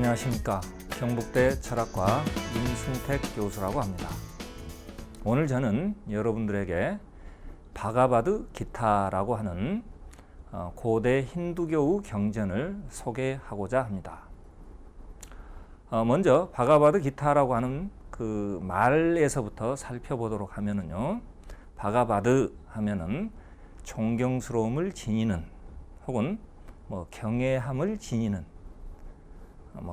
안녕하십니까. 경북대 철학과 임순택 교수라고 합니다. 오늘 저는 여러분들에게 바가바드 기타라고 하는 고대 힌두교의 경전을 소개하고자 합니다. 먼저 바가바드 기타라고 하는 그 말에서부터 살펴보도록 하면은요, 바가바드 하면은 존경스러움을 지니는 혹은 경외함을 지니는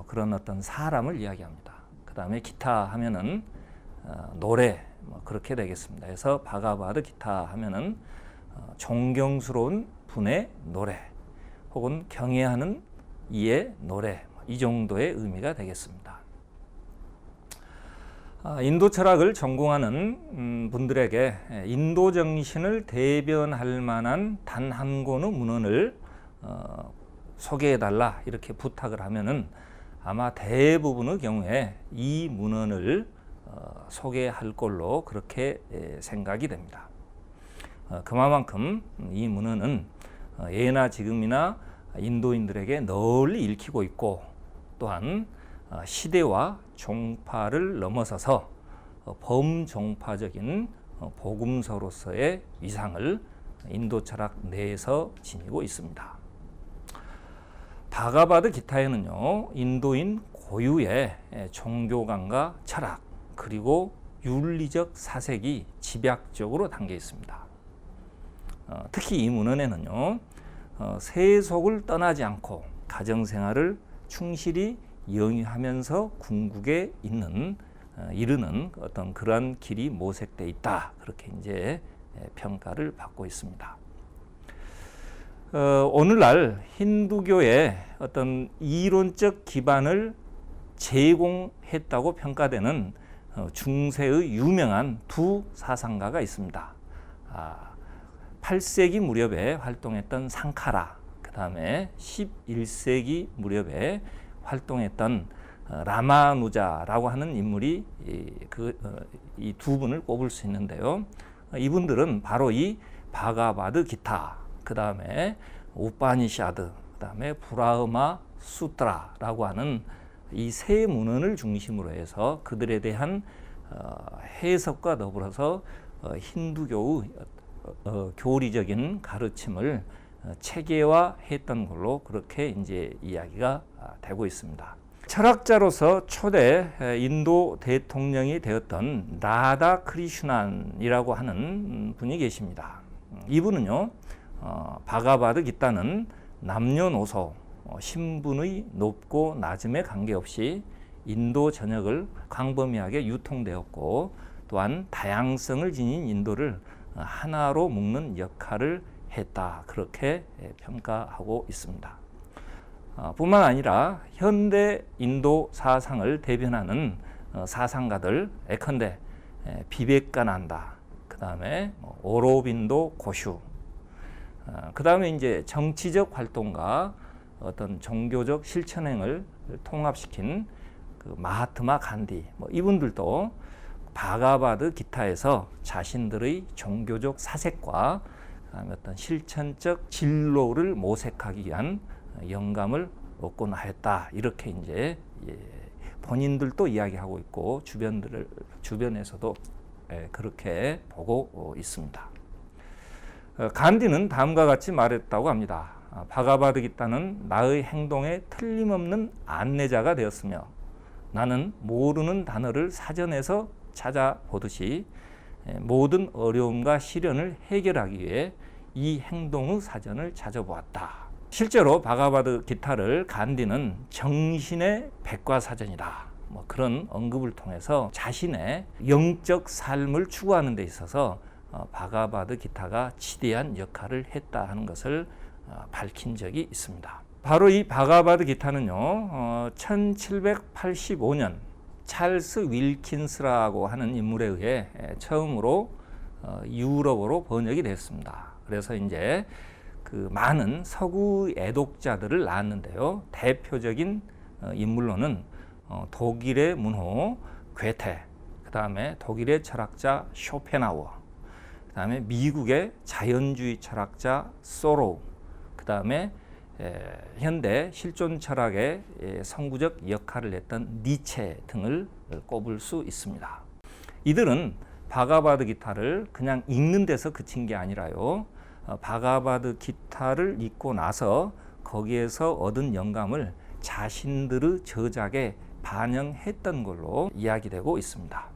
그런 어떤 사람을 이야기합니다. 그 다음에 기타 하면은 노래 그렇게 되겠습니다. 그래서 바가바드 기타 하면은 존경스러운 분의 노래 혹은 경외하는 이의 노래, 이 정도의 의미가 되겠습니다. 인도 철학을 전공하는 분들에게 인도 정신을 대변할 만한 단 한 권의 문헌을 소개해달라 이렇게 부탁을 하면은 아마 대부분의 경우에 이 문헌을 소개할 걸로 그렇게 생각이 됩니다. 그만큼 이 문헌은 예나 지금이나 인도인들에게 널리 읽히고 있고, 또한 시대와 종파를 넘어서서 범종파적인 복음서로서의 위상을 인도 철학 내에서 지니고 있습니다. 바가바드 기타에는요, 인도인 고유의 종교관과 철학 그리고 윤리적 사색이 집약적으로 담겨 있습니다. 특히 이 문헌에는요, 세속을 떠나지 않고 가정생활을 충실히 영위하면서 궁극에 이르는 어떤 그러한 길이 모색되어 있다, 그렇게 이제 평가를 받고 있습니다. 오늘날 힌두교의 어떤 이론적 기반을 제공했다고 평가되는 중세의 유명한 두 사상가가 있습니다. 8세기 무렵에 활동했던 상카라, 그 다음에 11세기 무렵에 활동했던 라마누자라고 하는 인물이 이 두 분을 꼽을 수 있는데요. 이분들은 바로 이 바가바드 기타, 그 다음에 우파니샤드, 그 다음에 브라흐마 수트라라고 하는 이 세 문헌을 중심으로 해서 그들에 대한 해석과 더불어서 힌두교의 교리적인 가르침을 체계화했던 걸로 그렇게 이제 이야기가 되고 있습니다. 철학자로서 초대 인도 대통령이 되었던 라다 크리슈난이라고 하는 분이 계십니다. 이분은요, 바가바드 기타는 남녀노소, 신분의 높고 낮음에 관계없이 인도 전역을 광범위하게 유통되었고, 또한 다양성을 지닌 인도를 하나로 묶는 역할을 했다, 그렇게 평가하고 있습니다. 뿐만 아니라 현대 인도 사상을 대변하는 사상가들 예컨대 비베카난다, 그 다음에 오로빈도 고슈, 그 다음에 이제 정치적 활동과 어떤 종교적 실천행을 통합시킨 그 마하트마 간디, 이분들도 바가바드 기타에서 자신들의 종교적 사색과 그다음에 어떤 실천적 진로를 모색하기 위한 영감을 얻곤 하였다, 이렇게 이제 본인들도 이야기하고 있고 주변에서도 그렇게 보고 있습니다. 간디는 다음과 같이 말했다고 합니다. 바가바드 기타는 나의 행동에 틀림없는 안내자가 되었으며, 나는 모르는 단어를 사전에서 찾아보듯이 모든 어려움과 시련을 해결하기 위해 이 행동의 사전을 찾아보았다. 실제로 바가바드 기타를 간디는 정신의 백과사전이다, 그런 언급을 통해서 자신의 영적 삶을 추구하는 데 있어서 바가바드 기타가 지대한 역할을 했다 하는 것을 밝힌 적이 있습니다. 바로 이 바가바드 기타는요, 1785년 찰스 윌킨스라고 하는 인물에 의해 처음으로 유럽어로 번역이 됐습니다. 그래서 이제 그 많은 서구 애독자들을 낳았는데요. 대표적인 인물로는 독일의 문호 괴테, 그 다음에 독일의 철학자 쇼펜하우어, 그 다음에 미국의 자연주의 철학자 소로우, 그 다음에 현대 실존 철학의 선구적 역할을 했던 니체 등을 꼽을 수 있습니다. 이들은 바가바드 기타를 그냥 읽는 데서 그친 게 아니라요, 바가바드 기타를 읽고 나서 거기에서 얻은 영감을 자신들의 저작에 반영했던 걸로 이야기되고 있습니다.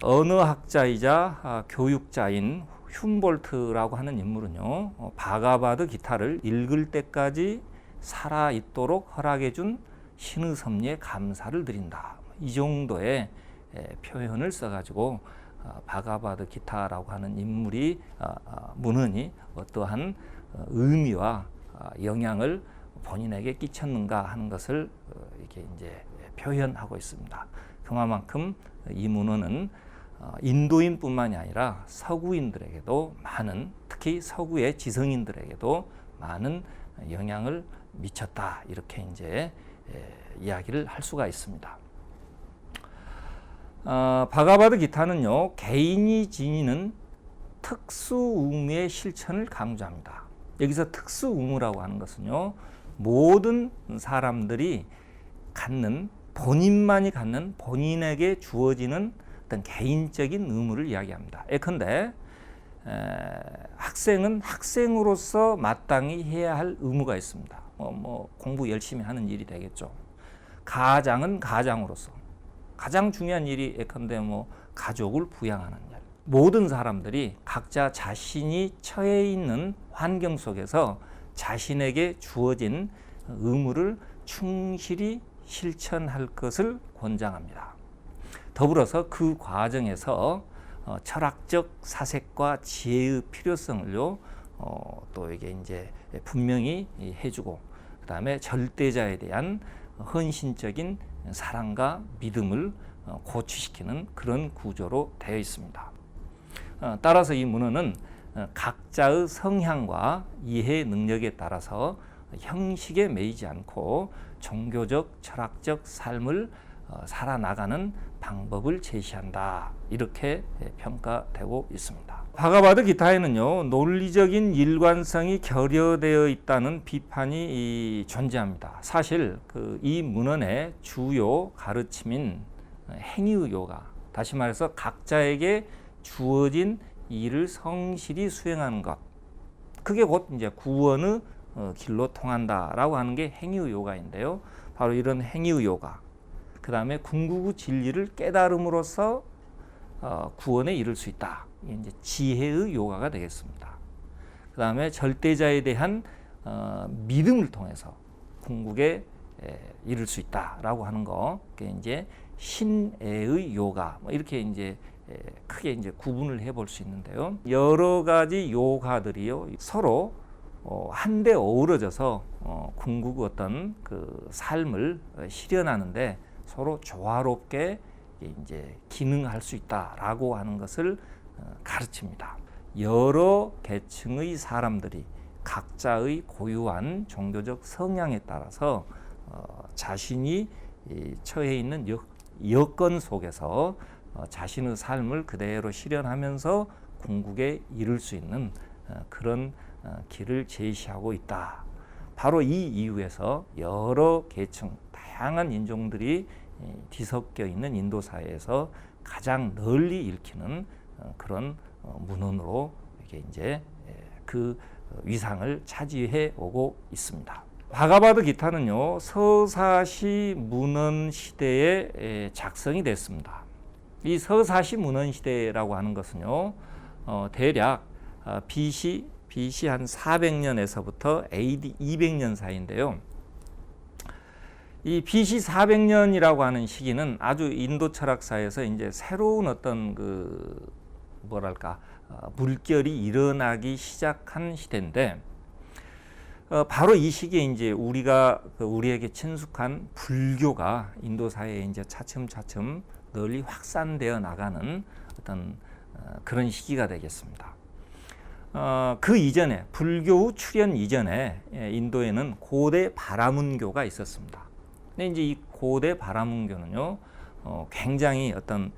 언어학자이자 교육자인 훔볼트라고 하는 인물은요, 바가바드 기타를 읽을 때까지 살아있도록 허락해준 신의 섭리에 감사를 드린다, 이 정도의 표현을 써가지고 바가바드 기타라고 하는 인물이 문헌이 어떠한 의미와 영향을 본인에게 끼쳤는가 하는 것을 이렇게 이제 표현하고 있습니다. 그만큼 이 문헌은 인도인뿐만이 아니라 서구인들에게도 많은, 특히 서구의 지성인들에게도 많은 영향을 미쳤다, 이렇게 이제 이야기를 할 수가 있습니다. 바가바드 기타는요, 개인이 지니는 특수 의무의 실천을 강조합니다. 여기서 특수 의무라고 하는 것은요, 모든 사람들이 갖는, 본인만이 갖는, 본인에게 주어지는 어떤 개인적인 의무를 이야기합니다. 예컨대 학생은 학생으로서 마땅히 해야 할 의무가 있습니다. 공부 열심히 하는 일이 되겠죠. 가장은 가장으로서 가장 중요한 일이 예컨대 가족을 부양하는 일. 모든 사람들이 각자 자신이 처해 있는 환경 속에서 자신에게 주어진 의무를 충실히 실천할 것을 권장합니다. 더불어서 그 과정에서 철학적 사색과 지혜의 필요성을요, 또 이게 이제 분명히 해주고, 그 다음에 절대자에 대한 헌신적인 사랑과 믿음을 고취시키는 그런 구조로 되어 있습니다. 따라서 이 문헌은 각자의 성향과 이해 능력에 따라서 형식에 매이지 않고 종교적, 철학적 삶을 살아나가는 방법을 제시한다, 이렇게 평가되고 있습니다. 바가바드 기타에는요, 논리적인 일관성이 결여되어 있다는 비판이 존재합니다. 사실 이 문헌의 주요 가르침인 행위의 요가, 다시 말해서 각자에게 주어진 일을 성실히 수행하는 것, 그게 곧 이제 구원의 길로 통한다라고 하는 게 행위의 요가인데요. 바로 이런 행위의 요가, 그 다음에 궁극의 진리를 깨달음으로써 구원에 이를 수 있다, 이게 이제 지혜의 요가가 되겠습니다. 그 다음에 절대자에 대한 믿음을 통해서 궁극에 이를 수 있다라고 하는 거, 그게 이제 신애의 요가, 이렇게 이제 크게 이제 구분을 해볼 수 있는데요. 여러 가지 요가들이요, 서로 한데 어우러져서 궁극의 어떤 그 삶을 실현하는데 서로 조화롭게 이제 기능할 수 있다라고 하는 것을 가르칩니다. 여러 계층의 사람들이 각자의 고유한 종교적 성향에 따라서 자신이 처해 있는 여건 속에서 자신의 삶을 그대로 실현하면서 궁극에 이를 수 있는 그런 길을 제시하고 있다. 바로 이 이유에서 여러 계층, 다양한 인종들이 뒤섞여 있는 인도 사회에서 가장 널리 읽히는 그런 문헌으로 이게 이제 그 위상을 차지해 오고 있습니다. 바가바드 기타는요, 서사시 문헌 시대에 작성이 됐습니다. 이 서사시 문헌 시대라고 하는 것은요, 대략 BC 한 400년에서부터 AD 200년 사이인데요. 이 BC 400년이라고 하는 시기는 아주 인도 철학사에서 이제 새로운 어떤 물결이 일어나기 시작한 시대인데, 바로 이 시기에 이제 우리에게 친숙한 불교가 인도 사회에 이제 차츰차츰 널리 확산되어 나가는 어떤 그런 시기가 되겠습니다. 그 이전에, 불교 출현 이전에 인도에는 고대 바라문교가 있었습니다. 근데 이제 이 고대 바라문교는요, 굉장히 어떤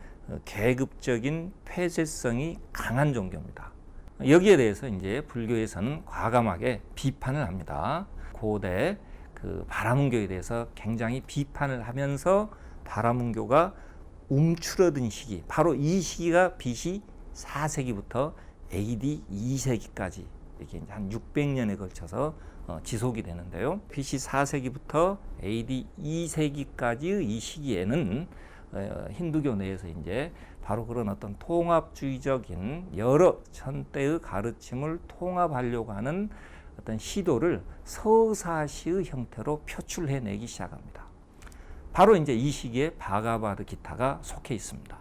계급적인 폐쇄성이 강한 종교입니다. 여기에 대해서 이제 불교에서는 과감하게 비판을 합니다. 고대 그 바라문교에 대해서 굉장히 비판을 하면서 바라문교가 움츠러든 시기, 바로 이 시기가 BC 4세기부터 AD 2세기까지 이렇게 한 600년에 걸쳐서 지속이 되는데요. BC 4세기부터 AD 2세기까지의 이 시기에는 힌두교 내에서 이제 바로 그런 어떤 통합주의적인 여러 천대의 가르침을 통합하려고 하는 어떤 시도를 서사시의 형태로 표출해내기 시작합니다. 바로 이제 이 시기에 바가바드 기타가 속해 있습니다.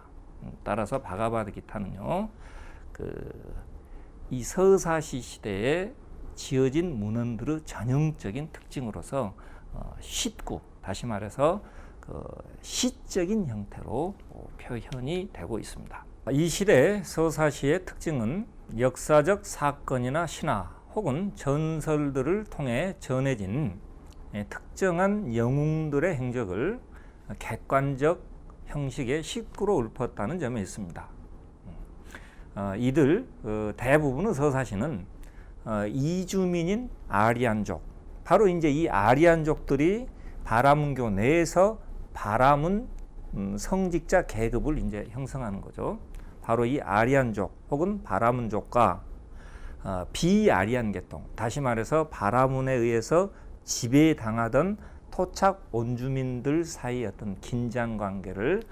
따라서 바가바드 기타는요, 이 서사시 시대에 지어진 문헌들의 전형적인 특징으로서 시구, 다시 말해서 시적인 형태로 표현이 되고 있습니다. 이 시대 서사시의 특징은 역사적 사건이나 신화 혹은 전설들을 통해 전해진 특정한 영웅들의 행적을 객관적 형식의 시구로 읊었다는 점에 있습니다. 이들 대부분의 서사시는 이주민인 아리안족, 바로 이제 이 아리안족들이 바라문교 내에서 바라문 성직자 계급을 이제 형성하는 거죠. 바로 이 아리안족 혹은 바라문족과 비아리안 계통, 다시 말해서 바라문에 의해서 지배당하던 토착 원주민들 사이의 어떤 긴장 관계를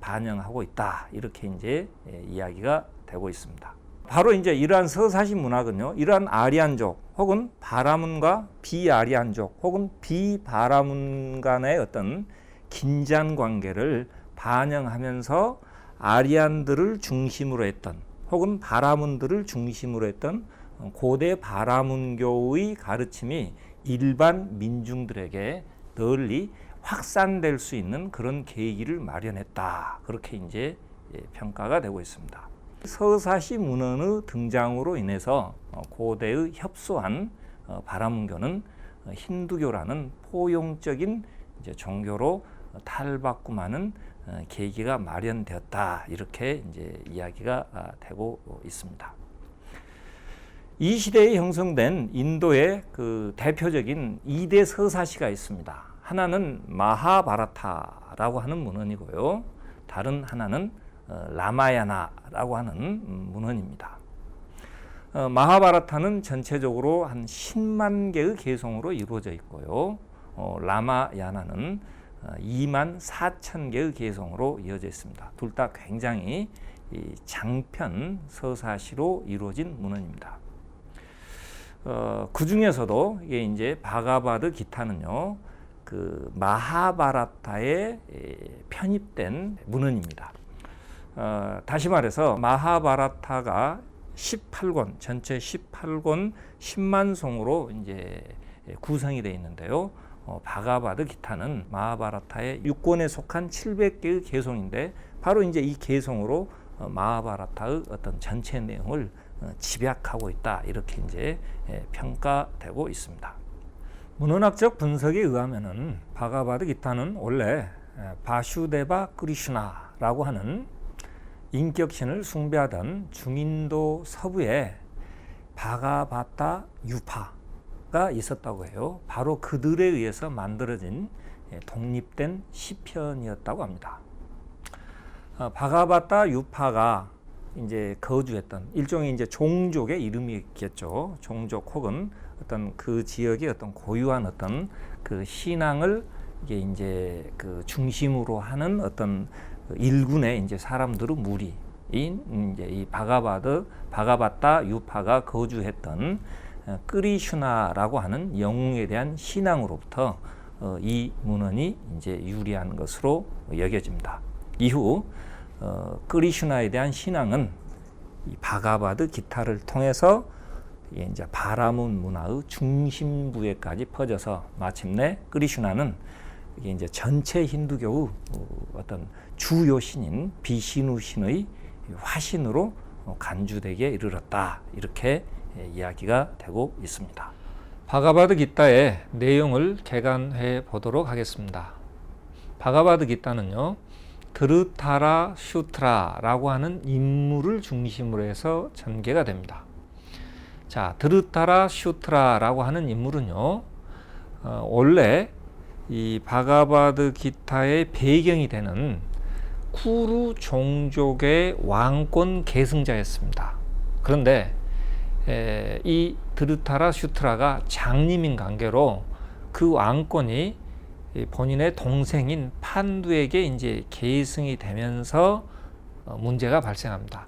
반영하고 있다, 이렇게 이제 이야기가 되고 있습니다. 바로 이제 이러한 서사시 문학은요, 이러한 아리안족 혹은 바라문과 비아리안족 혹은 비바라문 간의 어떤 긴장 관계를 반영하면서 아리안들을 중심으로 했던 혹은 바라문들을 중심으로 했던 고대 바라문교의 가르침이 일반 민중들에게 널리 확산될 수 있는 그런 계기를 마련했다, 그렇게 이제 평가가 되고 있습니다. 서사시 문헌의 등장으로 인해서 고대의 협소한 바라문교는 힌두교라는 포용적인 이제 종교로 탈바꿈하는 계기가 마련되었다, 이렇게 이제 이야기가 되고 있습니다. 이 시대에 형성된 인도의 그 대표적인 2대 서사시가 있습니다. 하나는 마하바라타라고 하는 문헌이고요. 다른 하나는 라마야나라고 하는 문헌입니다. 마하바라타는 전체적으로 한 10만 개의 개성으로 이루어져 있고요. 라마야나는 2만 4천 개의 개성으로 이어져 있습니다. 둘 다 굉장히 장편 서사시로 이루어진 문헌입니다. 그 중에서도 이게 이제 바가바드 기타는요, 그 마하바라타에 편입된 문헌입니다. 다시 말해서 마하바라타가 18권, 전체 18권 10만 송으로 이제 구성이 되어 있는데요. 바가바드 기타는 마하바라타의 6권에 속한 700개의 개송인데, 바로 이제 이 개송으로 마하바라타의 어떤 전체 내용을 집약하고 있다, 이렇게 이제 평가되고 있습니다. 문헌학적 분석에 의하면은 바가바드 기타는 원래 바슈데바 크리슈나라고 하는 인격신을 숭배하던 중인도 서부에 바가바타 유파가 있었다고 해요. 바로 그들에 의해서 만들어진 독립된 시편이었다고 합니다. 바가바타 유파가 이제 거주했던 일종의 이제 종족의 이름이겠죠. 종족 혹은 어떤 그 지역의 어떤 고유한 어떤 그 신앙을 이게 이제 그 중심으로 하는 어떤 일군의 이제 사람들의 무리인 이제 이 바가바타 유파가 거주했던 크리슈나라고 하는 영웅에 대한 신앙으로부터 이 문헌이 이제 유래한 것으로 여겨집니다. 이후 크리슈나에 대한 신앙은 이 바가바드 기타를 통해서 이제 바라문 문화의 중심부에까지 퍼져서 마침내 크리슈나는 이게 이제 전체 힌두교의 어떤 주요 신인 비시누 신의 화신으로 간주되게 이르렀다, 이렇게 이야기가 되고 있습니다. 바가바드 기타의 내용을 개관해 보도록 하겠습니다. 바가바드 기타는요, 드르타라 슈트라라고 하는 인물을 중심으로 해서 전개가 됩니다. 자, 드르타라 슈트라라고 하는 인물은요, 원래 이 바가바드 기타의 배경이 되는 쿠루 종족의 왕권 계승자였습니다. 그런데 이 드르타라 슈트라가 장님인 관계로 그 왕권이 본인의 동생인 판두에게 이제 계승이 되면서 문제가 발생합니다.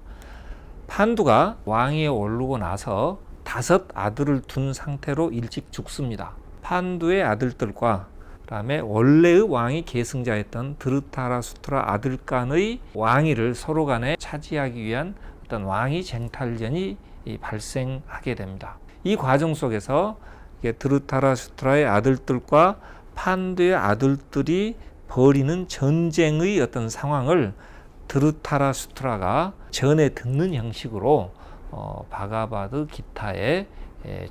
판두가 왕위에 오르고 나서 5 아들을 둔 상태로 일찍 죽습니다. 판두의 아들들과 그다음에 원래의 왕위 계승자였던 드르타라 슈트라 아들 간의 왕위를 서로 간에 차지하기 위한 어떤 왕위 쟁탈전이 발생하게 됩니다. 이 과정 속에서 드르타라 슈트라의 아들들과 판두의 아들들이 벌이는 전쟁의 어떤 상황을 드르타라 슈트라가 전해 듣는 형식으로 바가바드 기타의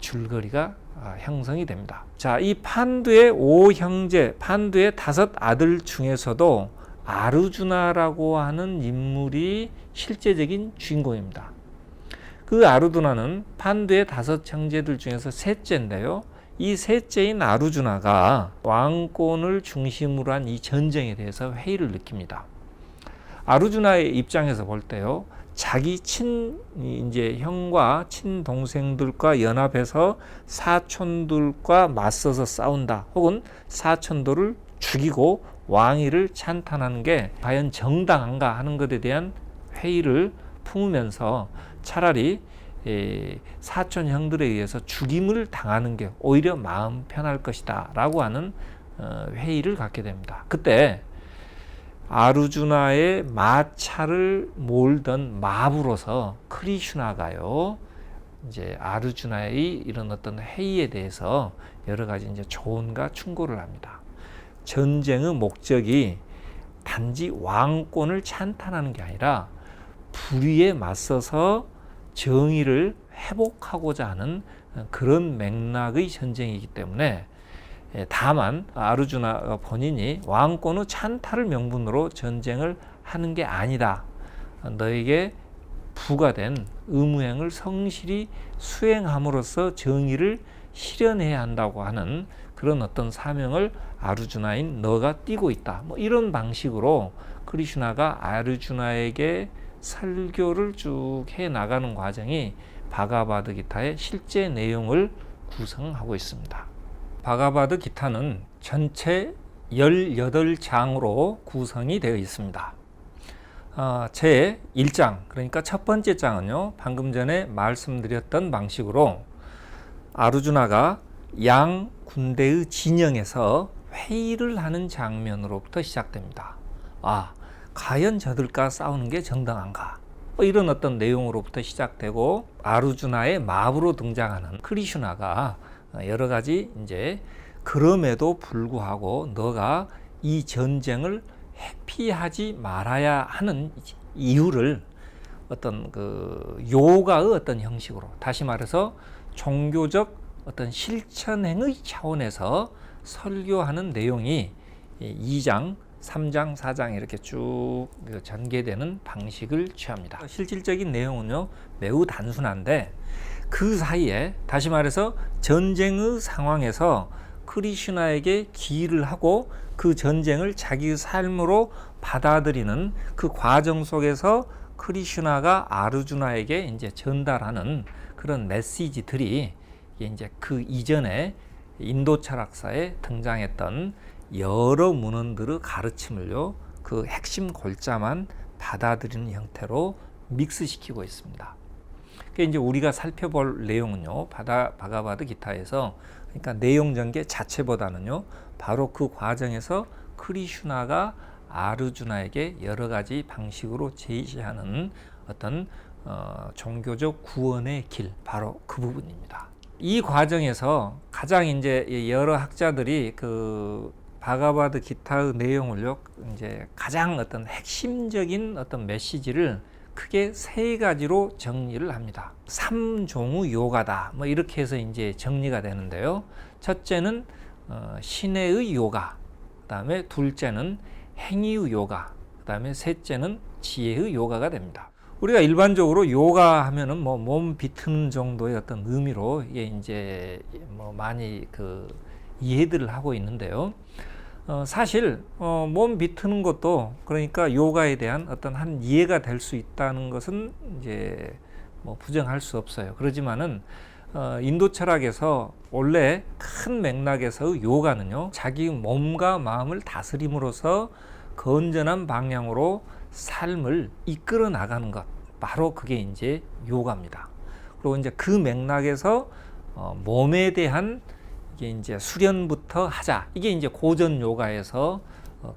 줄거리가 형성이 됩니다. 자, 이 판두의 5형제, 판두의 5 아들 중에서도 아르주나라고 하는 인물이 실제적인 주인공입니다. 그 아르주나는 판두의 5 형제들 중에서 셋째인데요. 이 셋째인 아르주나가 왕권을 중심으로 한 이 전쟁에 대해서 회의를 느낍니다. 아르주나의 입장에서 볼 때요, 자기 이제 형과 친동생들과 연합해서 사촌들과 맞서서 싸운다, 혹은 사촌들을 죽이고 왕위를 찬탄하는 게 과연 정당한가 하는 것에 대한 회의를 품으면서 차라리 사촌 형들에 의해서 죽임을 당하는 게 오히려 마음 편할 것이다 라고 하는 회의를 갖게 됩니다. 그때 아르주나의 마차를 몰던 마부로서 크리슈나가요, 이제 아르주나의 이런 어떤 회의에 대해서 여러 가지 이제 조언과 충고를 합니다. 전쟁의 목적이 단지 왕권을 찬탄하는 게 아니라 불의에 맞서서 정의를 회복하고자 하는 그런 맥락의 전쟁이기 때문에, 다만 아르주나 본인이 왕권의 찬탈을 명분으로 전쟁을 하는 게 아니다, 너에게 부과된 의무행을 성실히 수행함으로써 정의를 실현해야 한다고 하는 그런 어떤 사명을 아르주나인 너가 띠고 있다, 뭐 이런 방식으로 크리슈나가 아르주나에게 설교를 쭉 해 나가는 과정이 바가바드 기타의 실제 내용을 구성하고 있습니다. 바가바드 기타는 전체 18장으로 구성이 되어 있습니다. 제 1장, 그러니까 첫 번째 장은요, 방금 전에 말씀드렸던 방식으로 아르주나가 양 군대의 진영에서 회의를 하는 장면으로부터 시작됩니다. 과연 저들과 싸우는 게 정당한가? 이런 어떤 내용으로부터 시작되고, 아르주나의 마부로 등장하는 크리슈나가 여러 가지 이제 그럼에도 불구하고 너가 이 전쟁을 회피하지 말아야 하는 이유를 어떤 그 요가의 어떤 형식으로, 다시 말해서 종교적 어떤 실천행의 차원에서 설교하는 내용이 2장, 3장, 4장 이렇게 쭉 전개되는 방식을 취합니다. 실질적인 내용은요, 매우 단순한데, 그 사이에 다시 말해서 전쟁의 상황에서 크리슈나에게 기일을 하고 그 전쟁을 자기의 삶으로 받아들이는 그 과정 속에서 크리슈나가 아르주나에게 이제 전달하는 그런 메시지들이 이제 그 이전에 인도 철학사에 등장했던 여러 문헌들의 가르침을요, 그 핵심 골자만 받아들이는 형태로 믹스시키고 있습니다. 그러니까 이제 우리가 살펴볼 내용은요, 바가바드 기타에서, 그러니까 내용 전개 자체보다는요, 바로 그 과정에서 크리슈나가 아르주나에게 여러 가지 방식으로 제시하는 어떤 종교적 구원의 길, 바로 그 부분입니다. 이 과정에서 가장 이제 여러 학자들이 그 바가바드 기타의 내용을요, 이제 가장 어떤 핵심적인 어떤 메시지를 크게 3가지로 정리를 합니다. 3종의 요가다, 뭐 이렇게 해서 이제 정리가 되는데요. 첫째는 신의 요가, 그다음에 둘째는 행위의 요가, 그다음에 셋째는 지혜의 요가가 됩니다. 우리가 일반적으로 요가 하면은 몸 비트는 정도의 어떤 의미로 이게 이제 많이 그 이해들을 하고 있는데요. 사실 몸 비트는 것도 그러니까 요가에 대한 어떤 한 이해가 될 수 있다는 것은 이제 뭐 부정할 수 없어요. 그러지만은 인도 철학에서 원래 큰 맥락에서의 요가는요, 자기 몸과 마음을 다스림으로써 건전한 방향으로 삶을 이끌어 나가는 것, 바로 그게 이제 요가입니다. 그리고 이제 그 맥락에서 몸에 대한 이게 이제 수련부터 하자. 이게 이제 고전 요가에서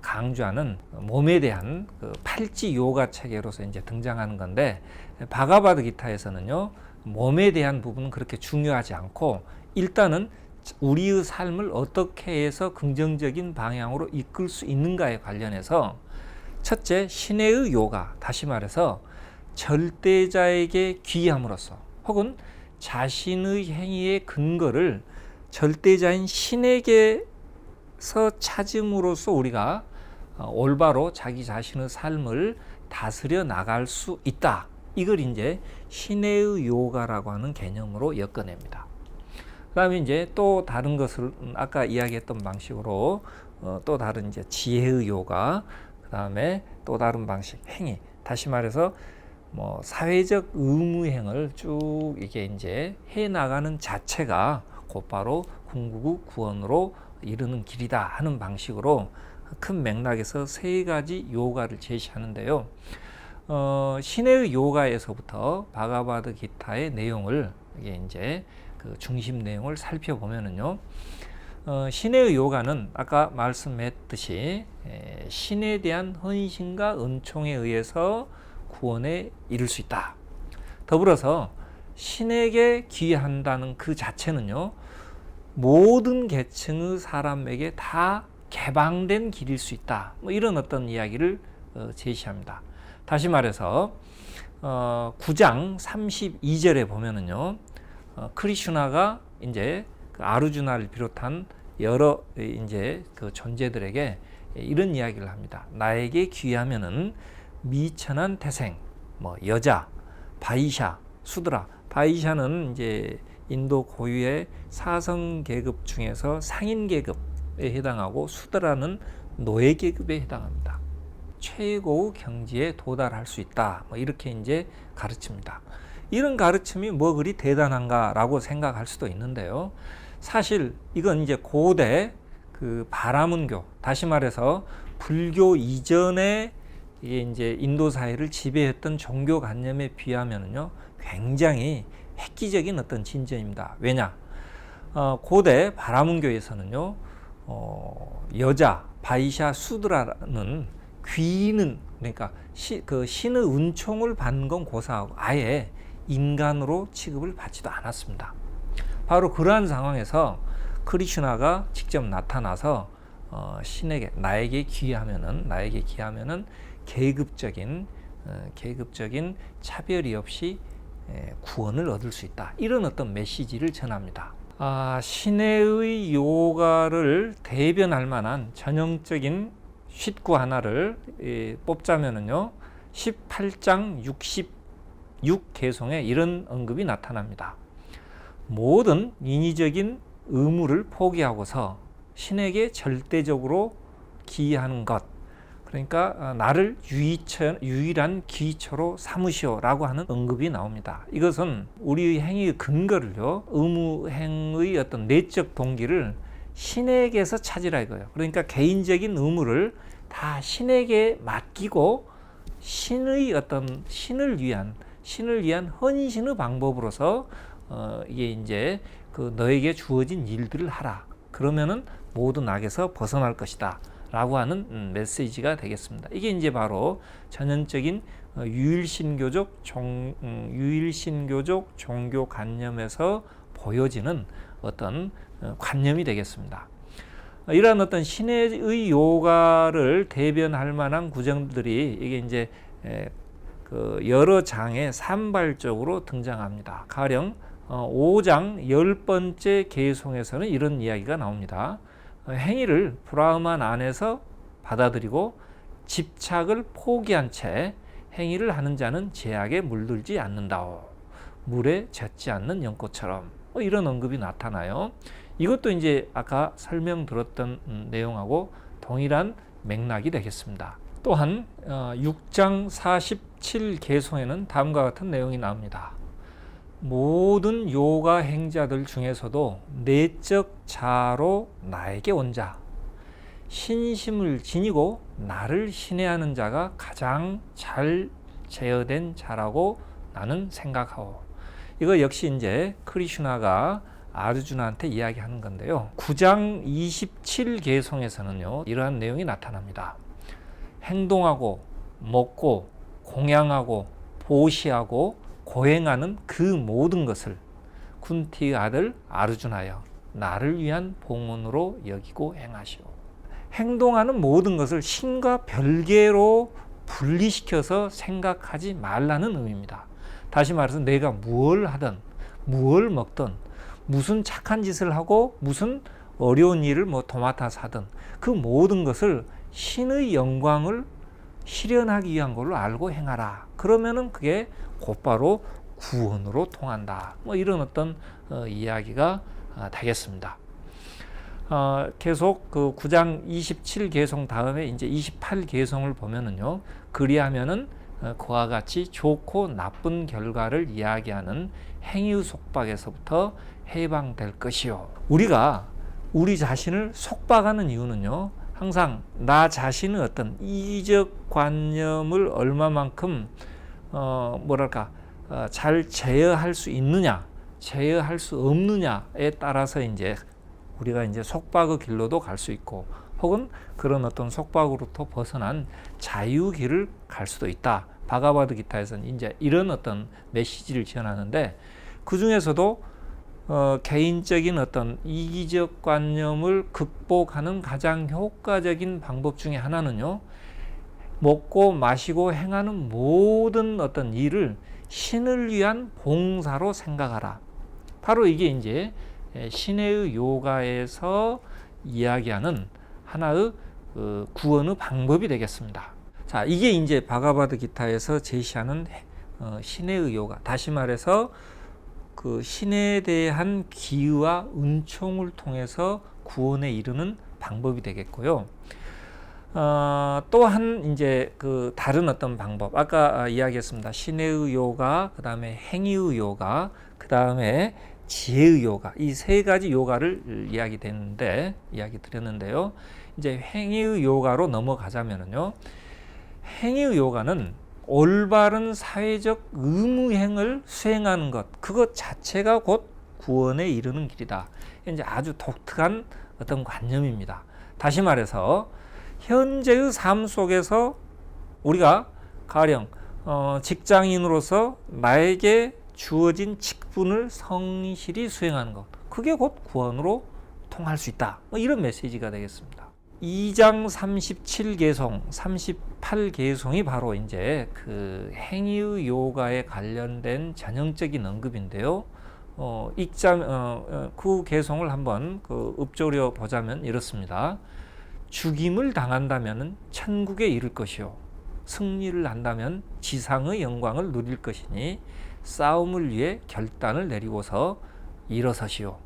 강조하는 몸에 대한 그 팔찌 요가 체계로서 이제 등장하는 건데, 바가바드 기타에서는요, 몸에 대한 부분은 그렇게 중요하지 않고 일단은 우리의 삶을 어떻게 해서 긍정적인 방향으로 이끌 수 있는가에 관련해서 첫째, 신의 요가, 다시 말해서 절대자에게 귀함으로써 혹은 자신의 행위의 근거를 절대자인 신에게서 찾음으로써 우리가 올바로 자기 자신의 삶을 다스려 나갈 수 있다. 이걸 이제 신의 요가라고 하는 개념으로 엮어냅니다. 그 다음에 이제 또 다른 것을 아까 이야기했던 방식으로 또 다른 이제 지혜의 요가, 그 다음에 또 다른 방식 행위. 다시 말해서 뭐 사회적 의무행을 쭉 이게 이제 해 나가는 자체가 곧바로 궁극의 구원으로 이르는 길이다 하는 방식으로 큰 맥락에서 세 가지 요가를 제시하는데요. 신의 요가에서부터 바가바드 기타의 내용을 이게 이제 그 중심 내용을 살펴보면은요, 신의 요가는 아까 말씀했듯이 신에 대한 헌신과 은총에 의해서 구원에 이를 수 있다. 더불어서 신에게 귀한다는 그 자체는요, 모든 계층의 사람에게 다 개방된 길일 수 있다. 뭐 이런 어떤 이야기를 제시합니다. 다시 말해서 9장 32절에 보면은요, 크리슈나가 이제 그 아르주나를 비롯한 여러 이제 그 존재들에게 이런 이야기를 합니다. 나에게 귀하면은 미천한 태생, 뭐 여자, 바이샤, 수드라. 바이샤는 이제 인도 고유의 사성 계급 중에서 상인 계급에 해당하고, 수드라는 노예 계급에 해당합니다. 최고의 경지에 도달할 수 있다. 뭐 이렇게 이제 가르칩니다. 이런 가르침이 뭐 그리 대단한가라고 생각할 수도 있는데요. 사실 이건 이제 고대 그 바라문교, 다시 말해서 불교 이전에 이제 인도 사회를 지배했던 종교관념에 비하면은요, 굉장히 획기적인 어떤 진전입니다. 왜냐? 고대 바라문교에서는요, 여자 바이샤 수드라는 귀는, 그러니까 그 신의 은총을 받는 건 고사하고 아예 인간으로 취급을 받지도 않았습니다. 바로 그러한 상황에서 크리슈나가 직접 나타나서 신에게 나에게 귀하면은 계급적인 차별이 없이 구원을 얻을 수 있다. 이런 어떤 메시지를 전합니다. 신의 요가를 대변할 만한 전형적인 쉿구 하나를 뽑자면은요, 18장 66개송에 이런 언급이 나타납니다. 모든 인위적인 의무를 포기하고서 신에게 절대적으로 기하는 것, 그러니까 나를 유일한 기초로 삼으시오라고 하는 언급이 나옵니다. 이것은 우리 행위의 근거를요, 의무행의 어떤 내적 동기를 신에게서 찾으라 이거예요. 그러니까 개인적인 의무를 다 신에게 맡기고 신의 어떤 신을 위한 헌신의 방법으로서 이게 이제 그 너에게 주어진 일들을 하라. 그러면은 모든 악에서 벗어날 것이다. 라고 하는 메시지가 되겠습니다. 이게 이제 바로 전형적인 유일신교적 종교관념에서 보여지는 어떤 관념이 되겠습니다. 이러한 어떤 신의 요가를 대변할 만한 구정들이 이게 이제 그 여러 장에 산발적으로 등장합니다. 가령 5장 10번째 개송에서는 이런 이야기가 나옵니다. 행위를 브라흐만 안에서 받아들이고 집착을 포기한 채 행위를 하는 자는 제약에 물들지 않는다오. 물에 젖지 않는 연꽃처럼 이런 언급이 나타나요. 이것도 이제 아까 설명드렸던 내용하고 동일한 맥락이 되겠습니다. 또한 6장 47개송에는 다음과 같은 내용이 나옵니다. 모든 요가 행자들 중에서도 내적 자로 나에게 온 자, 신심을 지니고 나를 신뢰하는 자가 가장 잘 제어된 자라고 나는 생각하오. 이거 역시 이제 크리슈나가 아르주나한테 이야기하는 건데요. 9장 27개송에서는요, 이러한 내용이 나타납니다. 행동하고 먹고 공양하고 보시하고 고행하는 그 모든 것을 쿤티의 아들 아르주나여 나를 위한 봉헌으로 여기고 행하시오. 행동하는 모든 것을 신과 별개로 분리시켜서 생각하지 말라는 의미입니다. 다시 말해서 내가 무엇을 하든 무엇을 먹든 무슨 착한 짓을 하고 무슨 어려운 일을 도맡아서 하든 그 모든 것을 신의 영광을 실현하기 위한 걸로 알고 행하라. 그러면은 그게 곧바로 구원으로 통한다. 이런 어떤 이야기가 되겠습니다. 계속 그 9장 27개송 다음에 이제 28개송을 보면은요, 그리하면은 그와 같이 좋고 나쁜 결과를 이야기하는 행위 속박에서부터 해방될 것이요. 우리가 우리 자신을 속박하는 이유는요, 항상 나 자신의 어떤 이기적 관념을 얼마만큼 잘 제어할 수 있느냐, 제어할 수 없느냐에 따라서 이제 우리가 이제 속박의 길로도 갈 수 있고, 혹은 그런 어떤 속박으로부터 벗어난 자유 길을 갈 수도 있다. 바가바드 기타에서는 이제 이런 어떤 메시지를 전하는데, 그 중에서도 개인적인 어떤 이기적 관념을 극복하는 가장 효과적인 방법 중에 하나는요, 먹고 마시고 행하는 모든 어떤 일을 신을 위한 봉사로 생각하라. 바로 이게 이제 신의 요가에서 이야기하는 하나의 구원의 방법이 되겠습니다. 자, 이게 이제 바가바드 기타에서 제시하는 신의 요가. 다시 말해서 그 신에 대한 기의와 은총을 통해서 구원에 이르는 방법이 되겠고요. 또한 이제 그 다른 어떤 방법, 아까 이야기했습니다. 신의 요가, 그 다음에 행위의 요가, 그 다음에 지혜의 요가, 이 세 가지 요가를 이야기 드렸는데요. 이제 행위의 요가로 넘어가자면요, 행위의 요가는 올바른 사회적 의무행을 수행하는 것, 그것 자체가 곧 구원에 이르는 길이다. 이제 아주 독특한 어떤 관념입니다. 다시 말해서 현재의 삶 속에서 우리가 가령 직장인으로서 나에게 주어진 직분을 성실히 수행하는 것, 그게 곧 구원으로 통할 수 있다. 이런 메시지가 되겠습니다. 2장 37개송, 38개송이 바로 이제 그 행위의 요가에 관련된 전형적인 언급인데요. 그 개송을 한번 읊조려 보자면 이렇습니다. 죽임을 당한다면 천국에 이를 것이요, 승리를 한다면 지상의 영광을 누릴 것이니 싸움을 위해 결단을 내리고서 일어서시오.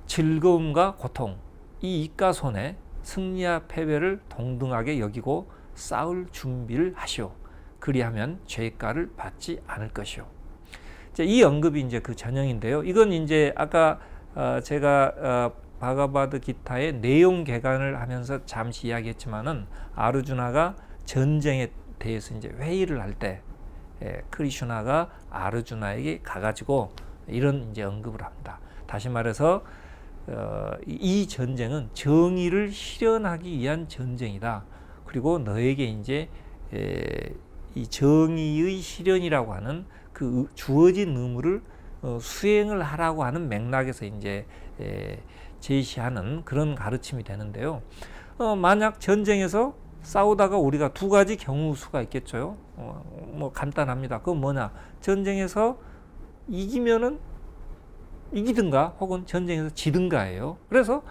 즐거움과 고통, 이 이가손에 승리와 패배를 동등하게 여기고 싸울 준비를 하시오. 그리하면 죄가를 받지 않을 것이오. 이 언급이 이제 그 전형인데요. 이건 이제 아까 제가 바가바드 기타의 내용 개관을 하면서 잠시 이야기했지만은, 아르주나가 전쟁에 대해서 이제 회의를 할 때 크리슈나가 아르주나에게 가가지고 이런 이제 언급을 합니다. 다시 말해서 이 전쟁은 정의를 실현하기 위한 전쟁이다. 그리고 너에게 이제 이 정의의 실현이라고 하는 그 주어진 의무를 수행을 하라고 하는 맥락에서 이제 제시하는 그런 가르침이 되는데요. 만약 전쟁에서 싸우다가 우리가 두 가지 경우 수가 있겠죠. 간단합니다. 그건 뭐냐? 전쟁에서 이기면은 이기든가 혹은 전쟁에서 지든가예요. 그래서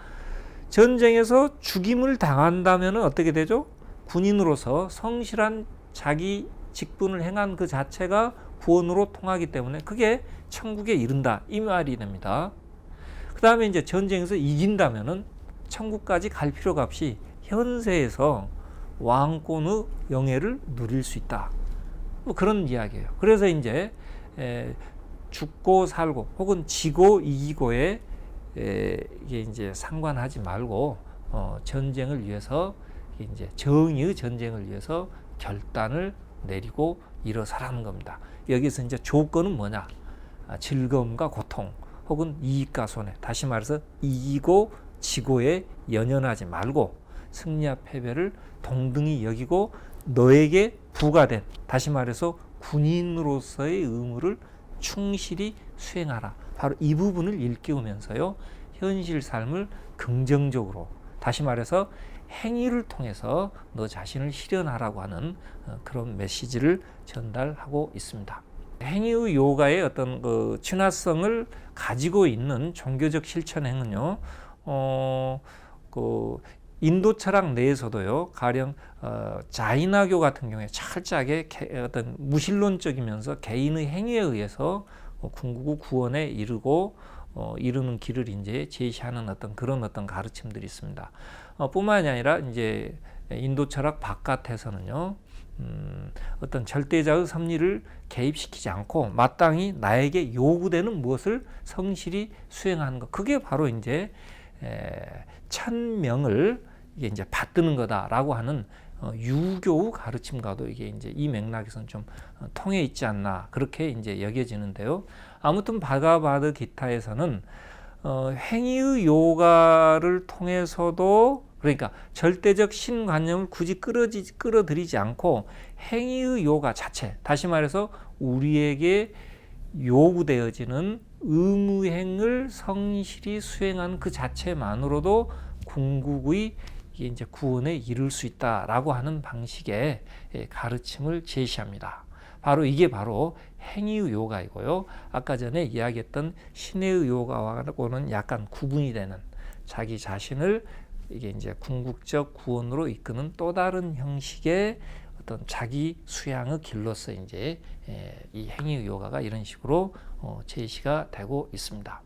전쟁에서 죽임을 당한다면 어떻게 되죠? 군인으로서 성실한 자기 직분을 행한 그 자체가 구원으로 통하기 때문에 그게 천국에 이른다, 이 말이 됩니다. 그 다음에 이제 전쟁에서 이긴다면은 천국까지 갈 필요가 없이 현세에서 왕권의 영예를 누릴 수 있다. 뭐 그런 이야기예요. 그래서 이제 죽고 살고 혹은 지고 이기고에 이게 이제 상관하지 말고 전쟁을 위해서 이제 정의의 전쟁을 위해서 결단을 내리고 일어서라는 겁니다. 여기서 이제 조건은 뭐냐? 즐거움과 고통 혹은 이익과 손해. 다시 말해서 이기고 지고에 연연하지 말고 승리와 패배를 동등히 여기고 너에게 부과된, 다시 말해서 군인으로서의 의무를 충실히 수행하라. 바로 이 부분을 일깨우면서요, 현실 삶을 긍정적으로, 다시 말해서 행위를 통해서 너 자신을 실현하라고 하는 그런 메시지를 전달하고 있습니다. 행위의 요가의 어떤 그 친화성을 가지고 있는 종교적 실천행은요, 그 인도 철학 내에서도요, 가령 자이나교 같은 경우에 철저하게 어떤 무신론적이면서 개인의 행위에 의해서 궁극의 구원에 이르는 길을 이제 제시하는 그런 가르침들이 있습니다. 뿐만이 아니라 이제 인도 철학 바깥에서는요, 어떤 절대자의 섭리를 개입시키지 않고 마땅히 나에게 요구되는 무엇을 성실히 수행하는 것, 그게 바로 이제 천명을 이게 이제 받드는 거다라고 하는 유교의 가르침과도 이게 이제 이 맥락에서는 좀 통해 있지 않나, 그렇게 이제 여겨지는데요. 아무튼 바가바드 기타에서는 행위의 요가를 통해서도, 그러니까 절대적 신관념을 굳이 끌어들이지 않고 행위의 요가 자체, 다시 말해서 우리에게 요구되어지는 의무행을 성실히 수행하는 그 자체만으로도 궁극의 이제 구원에 이를 수 있다라고 하는 방식의 가르침을 제시합니다. 바로 이게 바로 행위의 요가이고요. 아까 전에 이야기했던 신의 요가와는 약간 구분이 되는, 자기 자신을 이게 이제 궁극적 구원으로 이끄는 또 다른 형식의 어떤 자기 수양의 길로서 이제 이 행위의 요가가 이런 식으로 제시가 되고 있습니다.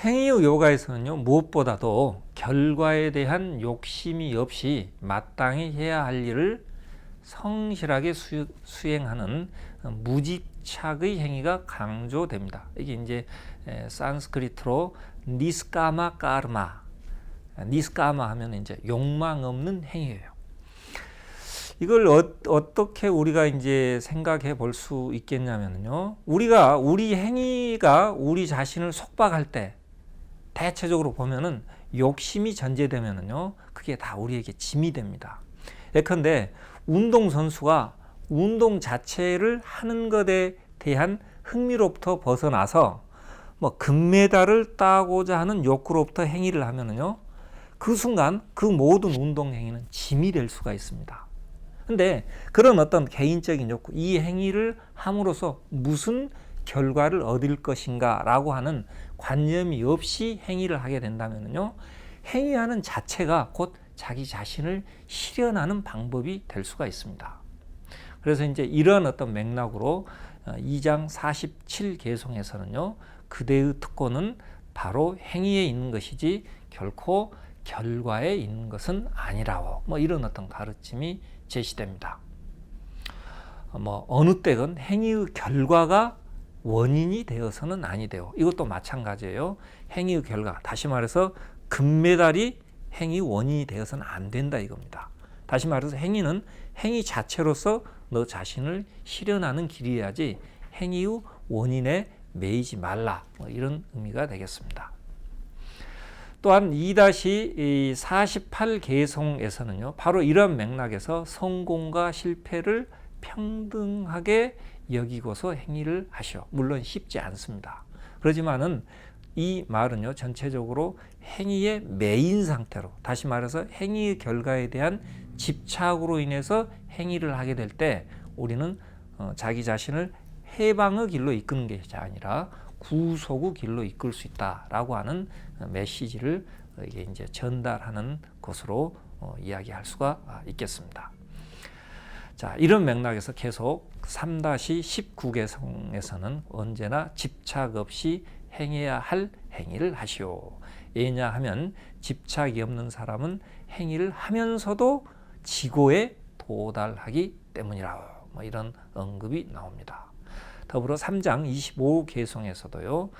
행위의 요가에서는요, 무엇보다도 결과에 대한 욕심이 없이 마땅히 해야 할 일을 성실하게 수행하는 무집착의 행위가 강조됩니다. 이게 이제 산스크리트로 니스카마 까르마, 니스카마 하면 이제 욕망 없는 행위예요. 이걸 어떻게 우리가 이제 생각해 볼 수 있겠냐면요, 우리 행위가 우리 자신을 속박할 때 대체적으로 보면은 욕심이 전제되면은요, 그게 다 우리에게 짐이 됩니다. 예컨대 운동선수가 운동 자체를 하는 것에 대한 흥미로부터 벗어나서 뭐 금메달을 따고자 하는 욕구로부터 행위를 하면은요, 그 순간 그 모든 운동 행위는 짐이 될 수가 있습니다. 근데 그런 어떤 개인적인 욕구, 이 행위를 함으로써 무슨 결과를 얻을 것인가 라고 하는 관념이 없이 행위를 하게 된다면요, 행위하는 자체가 곧 자기 자신을 실현하는 방법이 될 수가 있습니다. 그래서 이제 이런 어떤 맥락으로 2장 47개송에서는요, 그대의 특권은 바로 행위에 있는 것이지 결코 결과에 있는 것은 아니라고, 뭐 이런 어떤 가르침이 제시됩니다. 뭐 어느 때건 행위의 결과가 원인이 되어서는 아니되요. 이것도 마찬가지예요. 행위의 결과, 다시 말해서 금메달이 행위 원인이 되어서는 안 된다 이겁니다. 다시 말해서 행위는 행위 자체로서 너 자신을 실현하는 길이어야지 행위의 원인에 매이지 말라, 뭐 이런 의미가 되겠습니다. 또한 2-48개송에서는요, 바로 이런 맥락에서 성공과 실패를 평등하게 여기고서 행위를 하시오. 물론 쉽지 않습니다. 그렇지만은 이 말은요, 전체적으로 행위의 매인 상태로, 다시 말해서 행위의 결과에 대한 집착으로 인해서 행위를 하게 될 때 우리는 자기 자신을 해방의 길로 이끄는 것이 아니라 구속의 길로 이끌 수 있다라고 하는 메시지를 이게 이제 전달하는 것으로 이야기할 수가 있겠습니다. 자, 이런 맥락에서 계속 3-19 개성에서는 언제나 집착 없이 행해야 할 행위를 하시오. 왜냐하면 집착이 없는 사람은 행위를 하면서도 지고에 도달하기 때문이라. 뭐 이런 언급이 나옵니다. 더불어 3장 25 개성에서도요.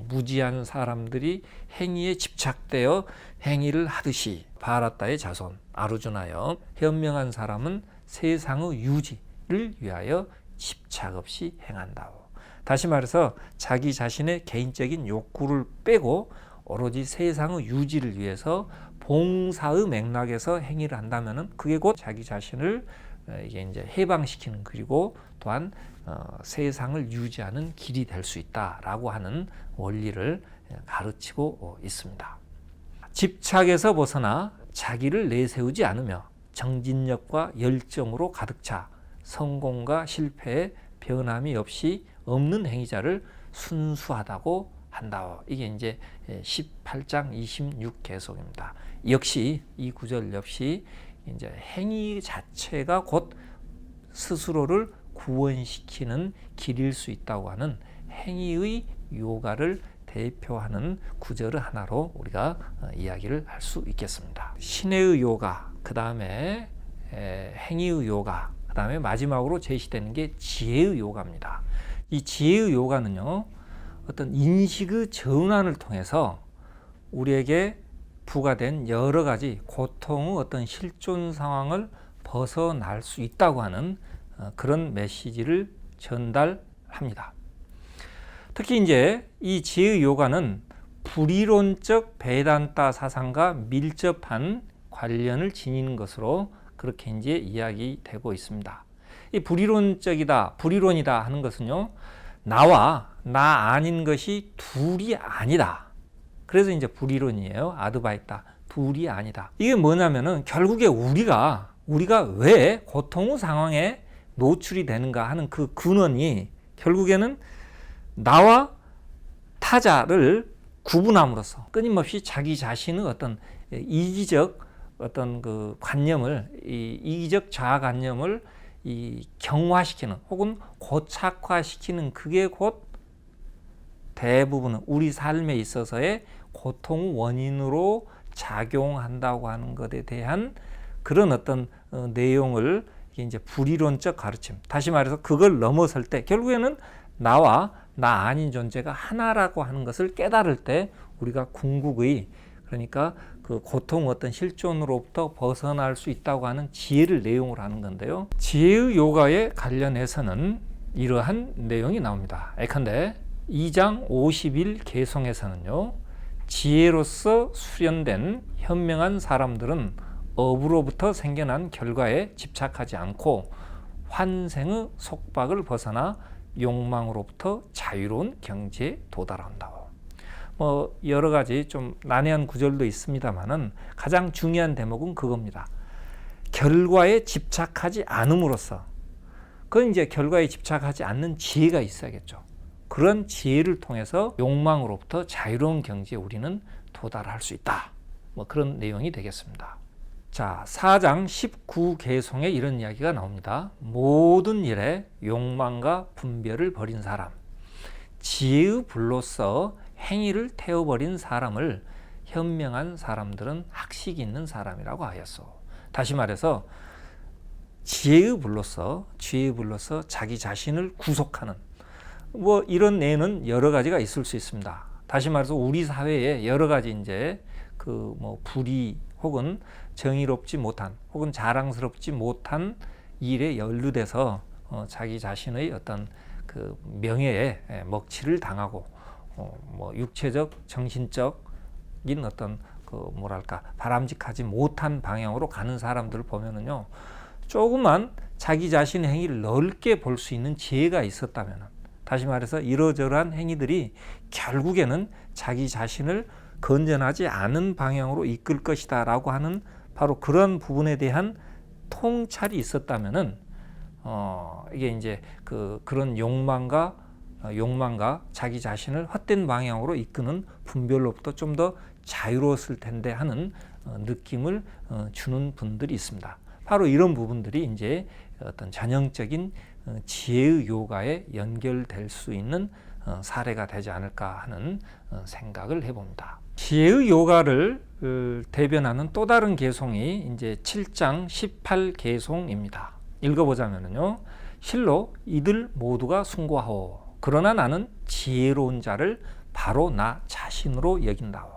무지한 사람들이 행위에 집착되어 행위를 하듯이 바라따의 자손 아르주나여 현명한 사람은 세상의 유지를 위하여 집착 없이 행한다. 다시 말해서 자기 자신의 개인적인 욕구를 빼고 오로지 세상의 유지를 위해서 봉사의 맥락에서 행위를 한다면은 그게 곧 자기 자신을 이게 이제 해방시키는, 그리고 또한 세상을 유지하는 길이 될 수 있다라고 하는 원리를 가르치고 있습니다. 집착에서 벗어나 자기를 내세우지 않으며 정진력과 열정으로 가득 차 성공과 실패에 변함이 없이 없는 행위자를 순수하다고 한다. 이게 이제 18장 26 개송입니다. 역시 이 구절 역시 이제 행위 자체가 곧 스스로를 구원시키는 길일 수 있다고 하는 행위의 요가를 대표하는 구절을 하나로 우리가 이야기를 할 수 있겠습니다. 신의 요가, 그 다음에 행위의 요가, 그 다음에 마지막으로 제시되는 게 지혜의 요가입니다. 이 지혜의 요가는요, 어떤 인식의 전환을 통해서 우리에게 부과된 여러 가지 고통의 어떤 실존 상황을 벗어날 수 있다고 하는 그런 메시지를 전달합니다. 특히 이제 이 지혜의 요가는 불이론적 베단타 사상과 밀접한 관련을 지니는 것으로 그렇게 이제 이야기되고 있습니다. 이 불이론적이다, 불이론이다 하는 것은요, 나와 나 아닌 것이 둘이 아니다. 그래서 이제 불이론이에요. 아드바이타, 둘이 아니다. 이게 뭐냐면은 결국에 우리가 왜 고통의 상황에 노출이 되는가 하는 그 근원이 결국에는 나와 타자를 구분함으로써 끊임없이 자기 자신의 어떤 이기적 어떤 그 관념을, 이 이기적 자아관념을 이 경화시키는 혹은 고착화시키는, 그게 곧 대부분은 우리 삶에 있어서의 고통의 원인으로 작용한다고 하는 것에 대한 그런 어떤 내용을 이제 불이론적 가르침, 다시 말해서 그걸 넘어설 때 결국에는 나와 나 아닌 존재가 하나라고 하는 것을 깨달을 때 우리가 궁극의, 그러니까 그 고통 어떤 실존으로부터 벗어날 수 있다고 하는 지혜를 내용으로 하는 건데요. 지혜의 요가에 관련해서는 이러한 내용이 나옵니다. 예컨대 2장 51 개송에서는요, 지혜로서 수련된 현명한 사람들은 업으로부터 생겨난 결과에 집착하지 않고 환생의 속박을 벗어나 욕망으로부터 자유로운 경지에 도달한다. 뭐 여러 가지 좀 난해한 구절도 있습니다만은 가장 중요한 대목은 그겁니다. 결과에 집착하지 않음으로써, 그건 이제 결과에 집착하지 않는 지혜가 있어야겠죠. 그런 지혜를 통해서 욕망으로부터 자유로운 경지에 우리는 도달할 수 있다. 뭐 그런 내용이 되겠습니다. 자, 4장 19 개송에 이런 이야기가 나옵니다. 모든 일에 욕망과 분별을 버린 사람, 지혜의 불로서 행위를 태워버린 사람을 현명한 사람들은 학식이 있는 사람이라고 하였소. 다시 말해서 지혜의 불로서 자기 자신을 구속하는, 뭐 이런 예는 여러 가지가 있을 수 있습니다. 다시 말해서 우리 사회에 여러 가지 이제 그 뭐 불의 혹은 정의롭지 못한 혹은 자랑스럽지 못한 일에 연루돼서 자기 자신의 어떤 그 명예에 먹칠을 당하고 뭐 육체적, 정신적인 어떤 그 뭐랄까 바람직하지 못한 방향으로 가는 사람들을 보면은요, 조금만 자기 자신의 행위를 넓게 볼 수 있는 지혜가 있었다면, 다시 말해서 이러저러한 행위들이 결국에는 자기 자신을 건전하지 않은 방향으로 이끌 것이다 라고 하는 바로 그런 부분에 대한 통찰이 있었다면은 이게 이제 그런 욕망과 자기 자신을 헛된 방향으로 이끄는 분별로부터 좀 더 자유로웠을 텐데 하는 느낌을 주는 분들이 있습니다. 바로 이런 부분들이 이제 어떤 전형적인 지혜의 요가에 연결될 수 있는 사례가 되지 않을까 하는 생각을 해봅니다. 지혜의 요가를 대변하는 또 다른 개송이 이제 7장 18개송입니다. 읽어보자면요. 실로 이들 모두가 숭고하오. 그러나 나는 지혜로운 자를 바로 나 자신으로 여긴다오.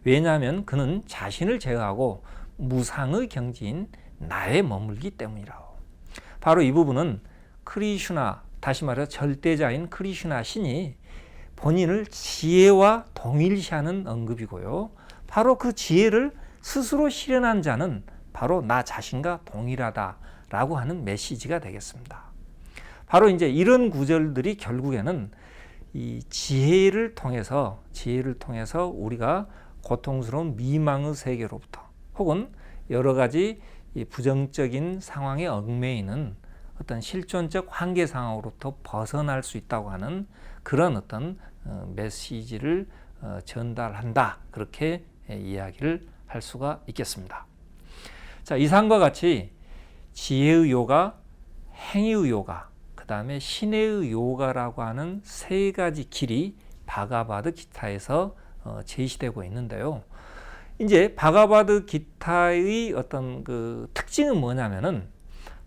왜냐하면 그는 자신을 제어하고 무상의 경지인 나에 머물기 때문이라오. 바로 이 부분은 크리슈나, 다시 말해서 절대자인 크리슈나 신이 본인을 지혜와 동일시하는 언급이고요. 바로 그 지혜를 스스로 실현한 자는 바로 나 자신과 동일하다라고 하는 메시지가 되겠습니다. 바로 이제 이런 구절들이 결국에는 이 지혜를 통해서 우리가 고통스러운 미망의 세계로부터 혹은 여러 가지 이 부정적인 상황에 얽매이는 어떤 실존적 한계 상황으로부터 벗어날 수 있다고 하는 그런 어떤 메시지를 전달한다. 그렇게 이야기를 할 수가 있겠습니다. 자, 이상과 같이 지혜의 요가, 행위의 요가, 그 다음에 신의 요가라고 하는 세 가지 길이 바가바드 기타에서 제시되고 있는데요. 이제 바가바드 기타의 어떤 그 특징은 뭐냐면은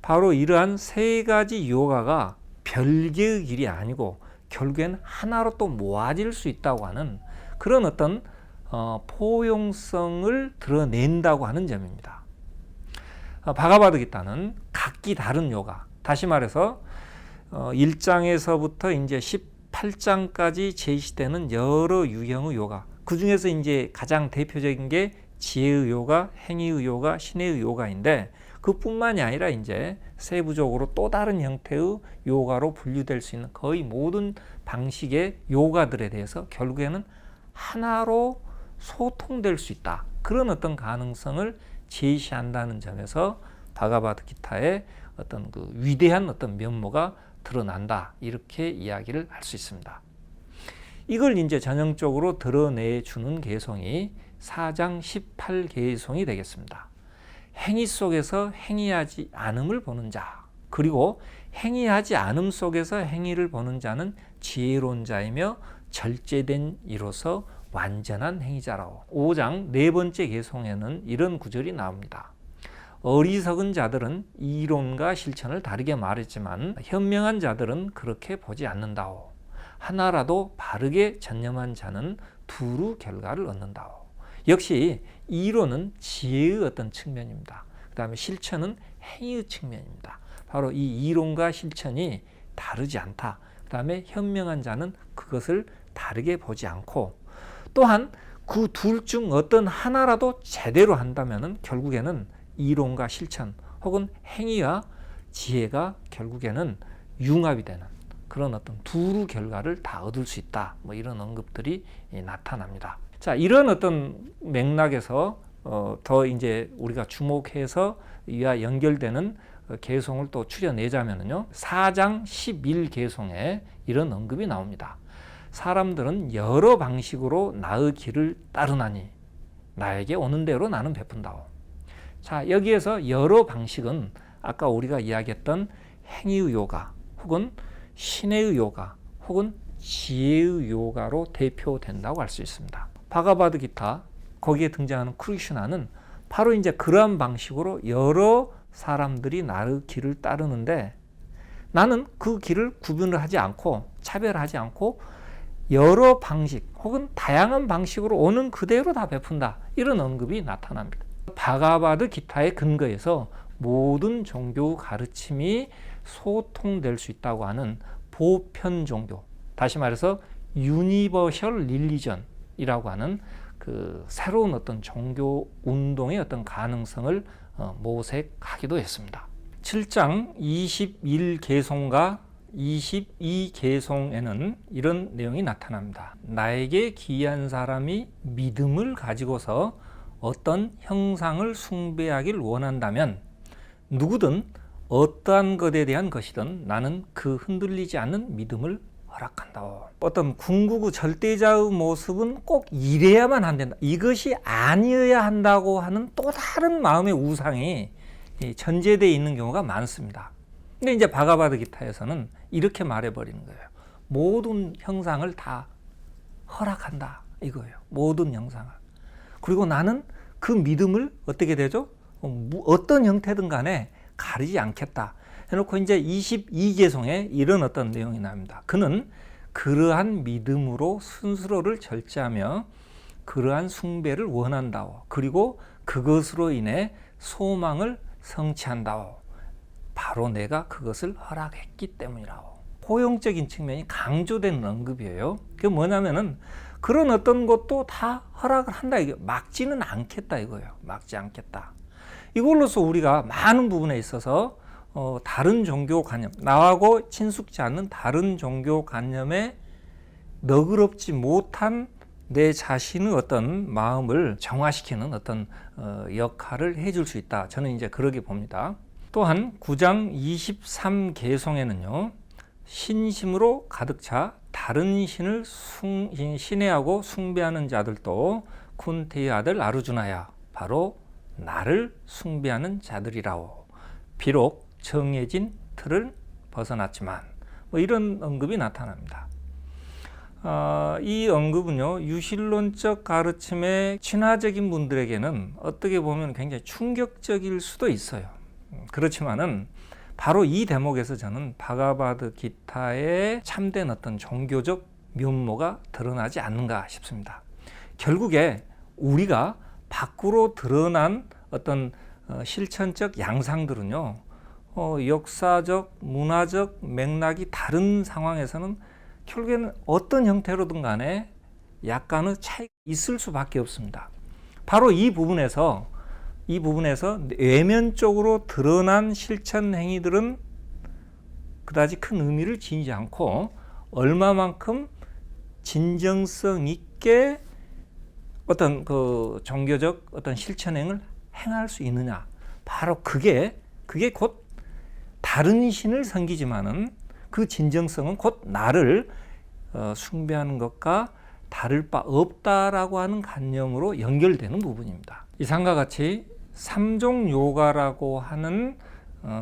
바로 이러한 세 가지 요가가 별개의 길이 아니고 결국엔 하나로 또 모아질 수 있다고 하는 그런 어떤 포용성을 드러낸다고 하는 점입니다. 바가바드 기타는 각기 다른 요가, 다시 말해서 1장에서부터 이제 18장까지 제시되는 여러 유형의 요가, 그 중에서 이제 가장 대표적인 게 지혜의 요가, 행위의 요가, 신의 요가인데 그뿐만이 아니라 이제 세부적으로 또 다른 형태의 요가로 분류될 수 있는 거의 모든 방식의 요가들에 대해서 결국에는 하나로 소통될 수 있다. 그런 어떤 가능성을 제시한다는 점에서 바가바드 기타의 어떤 그 위대한 어떤 면모가 드러난다. 이렇게 이야기를 할 수 있습니다. 이걸 이제 전형적으로 드러내주는 개송이 4장 18개송이 되겠습니다. 행위 속에서 행위하지 않음을 보는 자, 그리고 행위하지 않음 속에서 행위를 보는 자는 지혜로운 자이며 절제된 이로서 완전한 행위자라고. 5장 네 번째 개송에는 이런 구절이 나옵니다. 어리석은 자들은 이론과 실천을 다르게 말했지만 현명한 자들은 그렇게 보지 않는다오. 하나라도 바르게 전념한 자는 두루 결과를 얻는다오. 역시 이론은 지혜의 어떤 측면입니다. 그 다음에 실천은 행위의 측면입니다. 바로 이 이론과 실천이 다르지 않다. 그 다음에 현명한 자는 그것을 다르게 보지 않고 또한 그 둘 중 어떤 하나라도 제대로 한다면 결국에는 이론과 실천 혹은 행위와 지혜가 결국에는 융합이 되는 그런 어떤 두루 결과를 다 얻을 수 있다. 뭐 이런 언급들이 나타납니다. 자, 이런 어떤 맥락에서 더 이제 우리가 주목해서 이와 연결되는 개송을 또 추려내자면요. 4장 11개송에 이런 언급이 나옵니다. 사람들은 여러 방식으로 나의 길을 따르나니 나에게 오는 대로 나는 베푼다오. 자, 여기에서 여러 방식은 아까 우리가 이야기했던 행위의 요가 혹은 신의 요가 혹은 지혜의 요가로 대표된다고 할 수 있습니다. 바가바드 기타 거기에 등장하는 크리슈나는 바로 이제 그러한 방식으로 여러 사람들이 나의 길을 따르는데 나는 그 길을 구분을 하지 않고 차별하지 않고 여러 방식 혹은 다양한 방식으로 오는 그대로 다 베푼다. 이런 언급이 나타납니다. 바가바드 기타의 근거에서 모든 종교 가르침이 소통될 수 있다고 하는 보편 종교, 다시 말해서 유니버셜 릴리전이라고 하는 그 새로운 어떤 종교 운동의 어떤 가능성을 모색하기도 했습니다. 7장 21개송과 22개송에는 이런 내용이 나타납니다. 나에게 기이한 사람이 믿음을 가지고서 어떤 형상을 숭배하길 원한다면 누구든 어떠한 것에 대한 것이든 나는 그 흔들리지 않는 믿음을 허락한다. 어떤 궁극의 절대자의 모습은 꼭 이래야만 안 된다. 이것이 아니어야 한다고 하는 또 다른 마음의 우상이 전제되어 있는 경우가 많습니다. 근데 이제 바가바드 기타에서는 이렇게 말해버리는 거예요. 모든 형상을 다 허락한다 이거예요. 모든 형상을. 그리고 나는 그 믿음을 어떻게 되죠? 어떤 형태든 간에 가리지 않겠다 해놓고 이제 22개송에 이런 어떤 내용이 나옵니다. 그는 그러한 믿음으로 스스로를 절제하며 그러한 숭배를 원한다오. 그리고 그것으로 인해 소망을 성취한다오. 바로 내가 그것을 허락했기 때문이라오. 포용적인 측면이 강조되는 언급이에요. 그게 뭐냐면은 그런 어떤 것도 다 허락을 한다. 이게 막지는 않겠다 이거예요. 막지 않겠다. 이걸로써 우리가 많은 부분에 있어서 다른 종교관념, 나하고 친숙지 않는 다른 종교관념에 너그럽지 못한 내 자신의 어떤 마음을 정화시키는 어떤 역할을 해줄 수 있다. 저는 이제 그러게 봅니다. 또한 9장 23개송에는요. 신심으로 가득 차 다른 신을 신뢰하고 숭배하는 자들도 쿤테의 아들 아르주나야 바로 나를 숭배하는 자들이라오. 비록 정해진 틀을 벗어났지만 뭐 이런 언급이 나타납니다. 이 언급은요 유실론적 가르침의 친화적인 분들에게는 어떻게 보면 굉장히 충격적일 수도 있어요. 그렇지만은 바로 이 대목에서 저는 바가바드 기타의 참된 어떤 종교적 면모가 드러나지 않는가 싶습니다. 결국에 우리가 밖으로 드러난 어떤 실천적 양상들은요 역사적, 문화적 맥락이 다른 상황에서는 결국에는 어떤 형태로든 간에 약간의 차이가 있을 수밖에 없습니다. 바로 이 부분에서 외면적으로 드러난 실천 행위들은 그다지 큰 의미를 지니지 않고 얼마만큼 진정성 있게 어떤 그 종교적 어떤 실천행을 행할 수 있느냐. 바로 그게 곧 다른 신을 섬기지만은 그 진정성은 곧 나를 숭배하는 것과 다를 바 없다라고 하는 관념으로 연결되는 부분입니다. 이상과 같이 3종 요가라고 하는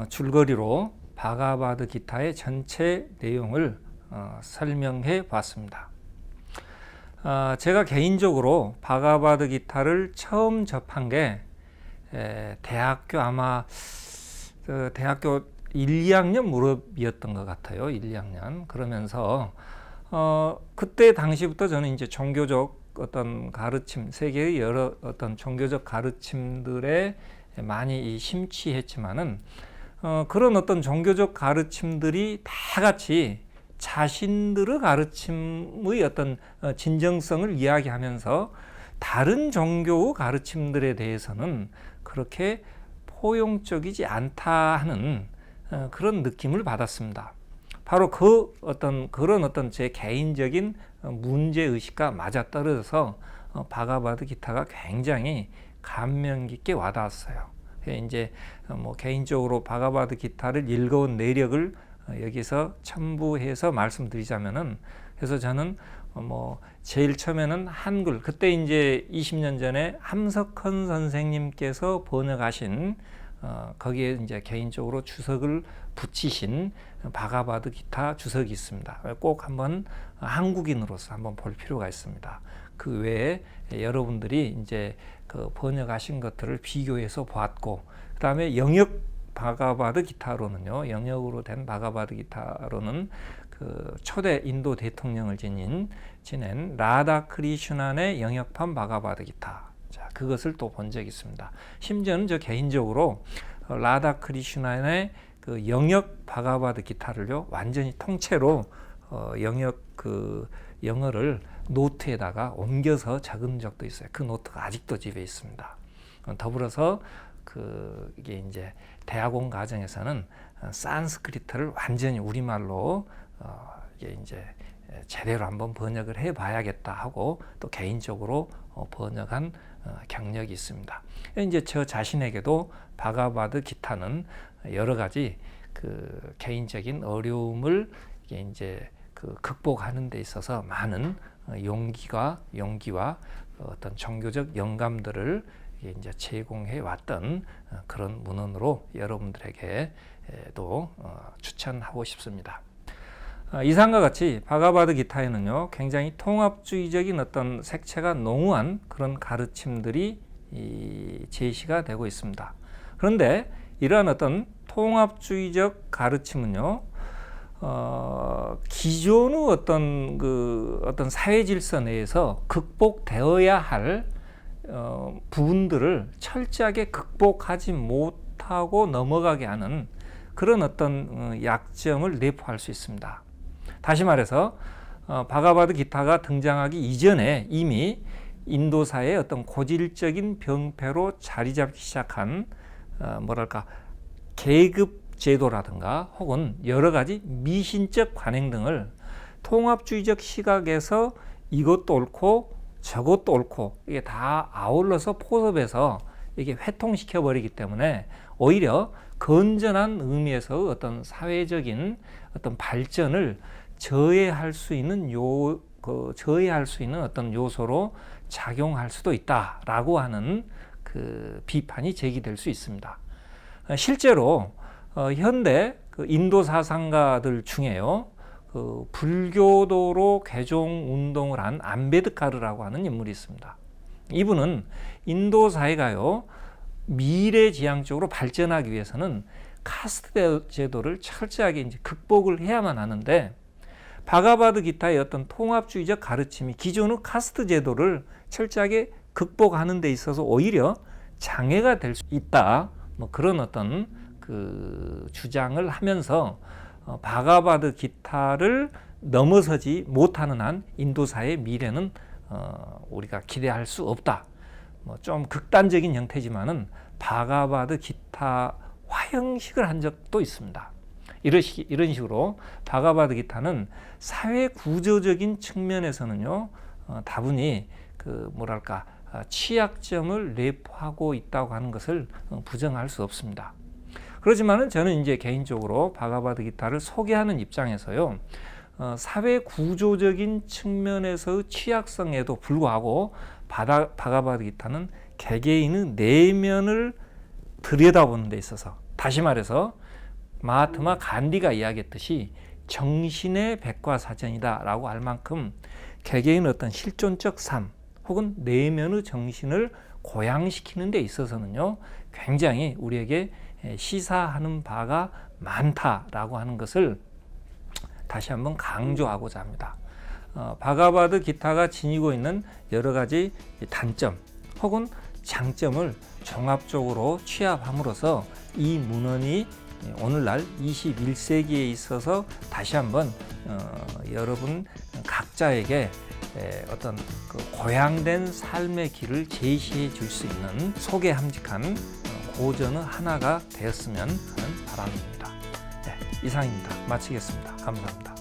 줄거리로 바가바드 기타의 전체 내용을 설명해 봤습니다. 제가 개인적으로 바가바드 기타를 처음 접한 게 대학교 대학교 1, 2학년 무렵이었던 것 같아요. 1, 2학년. 그러면서 그때 당시부터 저는 이제 종교적 어떤 가르침, 세계의 여러 어떤 종교적 가르침들에 많이 심취했지만은 그런 어떤 종교적 가르침들이 다 같이 자신들의 가르침의 어떤 진정성을 이야기하면서 다른 종교의 가르침들에 대해서는 그렇게 포용적이지 않다 하는 그런 느낌을 받았습니다. 바로 그런 어떤 제 개인적인 문제 의식과 맞아떨어져서 바가바드 기타가 굉장히 감명 깊게 와닿았어요. 이제 뭐 개인적으로 바가바드 기타를 읽어온 내력을 여기서 첨부해서 말씀드리자면은, 그래서 저는 뭐 제일 처음에는 한글, 그때 이제 20년 전에 함석헌 선생님께서 번역하신 거기에 이제 개인적으로 주석을 붙이신 바가바드 기타 주석이 있습니다. 꼭 한번 한국인으로서 한번 볼 필요가 있습니다. 그 외에 여러분들이 이제 그 번역하신 것들을 비교해서 보았고, 그 다음에 영역 바가바드 기타로는요, 영역으로 된 바가바드 기타로는 그 초대 인도 대통령을 지낸 라다 크리슈난의 영역판 바가바드 기타. 자, 그것을 또 본 적이 있습니다. 심지어는 저 개인적으로 라다 크리슈난의 그 영역 바가바드 기타를요, 완전히 통째로 영역 그 영어를 노트에다가 옮겨서 적은 적도 있어요. 그 노트가 아직도 집에 있습니다. 더불어서 이게 이제 대학원 과정에서는 산스크리트를 완전히 우리말로 이게 이제 제대로 한번 번역을 해봐야겠다 하고 또 개인적으로 번역한 경력이 있습니다. 이제 저 자신에게도 바가바드 기타는 여러 가지 그 개인적인 어려움을 이게 이제 극복하는 데 있어서 많은 용기와 어떤 종교적 영감들을 이제 제공해 왔던 그런 문헌으로 여러분들에게도 추천하고 싶습니다. 이상과 같이 바가바드 기타에는요, 굉장히 통합주의적인 어떤 색채가 농후한 그런 가르침들이 제시가 되고 있습니다. 그런데 이러한 어떤 통합주의적 가르침은요, 기존의 어떤 사회 질서 내에서 극복되어야 할 부분들을 철저하게 극복하지 못하고 넘어가게 하는 그런 어떤 약점을 내포할 수 있습니다. 다시 말해서 바가바드 기타가 등장하기 이전에 이미 인도사의 어떤 고질적인 병폐로 자리 잡기 시작한 계급 제도라든가 혹은 여러 가지 미신적 관행 등을 통합주의적 시각에서 이것도 옳고 저것도 옳고 이게 다 아울러서 포섭해서 이게 회통시켜 버리기 때문에 오히려 건전한 의미에서 어떤 사회적인 어떤 발전을 저해할 수 있는 어떤 요소로 작용할 수도 있다라고 하는 그 비판이 제기될 수 있습니다. 실제로 현대 인도 사상가들 중에요, 불교도로 개종 운동을 한 암베드카르라고 하는 인물이 있습니다. 이분은 인도 사회가요, 미래지향적으로 발전하기 위해서는 카스트 제도를 철저하게 이제 극복을 해야만 하는데, 바가바드 기타의 어떤 통합주의적 가르침이 기존의 카스트 제도를 철저하게 극복하는 데 있어서 오히려 장애가 될 수 있다, 그런 어떤 그 주장을 하면서 바가바드 기타를 넘어서지 못하는 한 인도사의 미래는 우리가 기대할 수 없다. 좀 극단적인 형태지만은 바가바드 기타 화형식을 한 적도 있습니다. 이런 식으로 바가바드 기타는 사회 구조적인 측면에서는요, 다분히 취약점을 내포하고 있다고 하는 것을 부정할 수 없습니다. 그렇지만은 저는 이제 개인적으로 바가바드 기타를 소개하는 입장에서요, 사회 구조적인 측면에서의 취약성에도 불구하고 바가바드 기타는 개개인의 내면을 들여다보는 데 있어서, 다시 말해서 마하트마 간디가 이야기했듯이 정신의 백과사전이다 라고 할 만큼 개개인의 어떤 실존적 삶 혹은 내면의 정신을 고양시키는 데 있어서는요, 굉장히 우리에게 시사하는 바가 많다라고 하는 것을 다시 한번 강조하고자 합니다. 바가바드 기타가 지니고 있는 여러 가지 단점 혹은 장점을 종합적으로 취합함으로써 이 문헌이 오늘날 21세기에 있어서 다시 한번 여러분 각자에게 어떤 고양된 삶의 길을 제시해 줄 수 있는 소개함직한 고전의 하나가 되었으면 하는 바람입니다. 네, 이상입니다. 마치겠습니다. 감사합니다.